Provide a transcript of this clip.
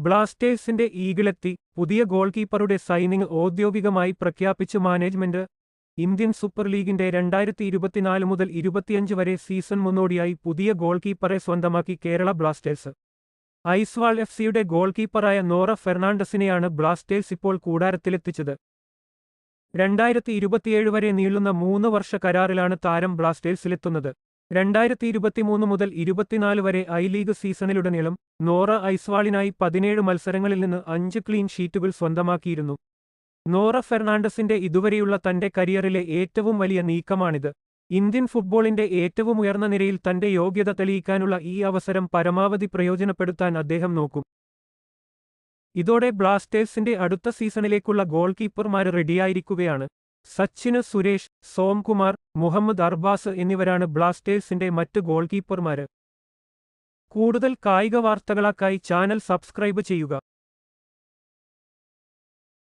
ബ്ലാസ്റ്റേഴ്സിന്റെ ഈഗിളെത്തി, പുതിയ goal കീപ്പറുടെ signing ഔദ്യോഗികമായി പ്രഖ്യാപിച്ച് മാനേജ്മെന്റ്. ഇന്ത്യൻ സൂപ്പർ ലീഗിന്റെ 2024 മുതൽ 25 വരെ സീസൺ മുന്നോടിയായി പുതിയ ഗോൾ കീപ്പറെ സ്വന്തമാക്കി കേരള ബ്ലാസ്റ്റേഴ്സ്. ഐസ്വാൾ എഫ്സിയുടെ ഗോൾ കീപ്പറായ നോറ ഫെർണാണ്ടസിനെയാണ് ബ്ലാസ്റ്റേഴ്സ് ഇപ്പോൾ കൂടാരത്തിലെത്തിച്ചത്. 2027 വരെ നീളുന്ന 3 വർഷ കരാറിലാണ് താരം ബ്ലാസ്റ്റേഴ്സിലെത്തുന്നത്. 2023 മുതൽ 24 വരെ ഐ ലീഗ് സീസണിലുടനീളം നോറ ഐസ്വാളിനായി 17 മത്സരങ്ങളിൽ നിന്ന് 5 ക്ലീൻ ഷീറ്റുകൾ സ്വന്തമാക്കിയിരുന്നു. നോറ ഫെർണാണ്ടസിന്റെ ഇതുവരെയുള്ള തന്റെ കരിയറിലെ ഏറ്റവും വലിയ നീക്കമാണിത്. ഇന്ത്യൻ ഫുട്ബോളിന്റെ ഏറ്റവും ഉയർന്ന നിരയിൽ തന്റെ യോഗ്യത തെളിയിക്കാനുള്ള ഈ അവസരം പരമാവധി പ്രയോജനപ്പെടുത്താൻ അദ്ദേഹം നോക്കും. ഇതോടെ ബ്ലാസ്റ്റേഴ്സിന്റെ അടുത്ത സീസണിലേക്കുള്ള ഗോൾ കീപ്പർമാര് റെഡിയായിരിക്കുകയാണ്. സച്ചിന് സുരേഷ്, സോംകുമാർ, മുഹമ്മദ് അർബാസ് എന്നിവരാണ് ബ്ലാസ്റ്റേഴ്സിന്റെ മറ്റ് ഗോൾ കീപ്പർമാര്. കൂടുതൽ കായിക വാർത്തകൾക്കായി ചാനൽ സബ്സ്ക്രൈബ് ചെയ്യുക.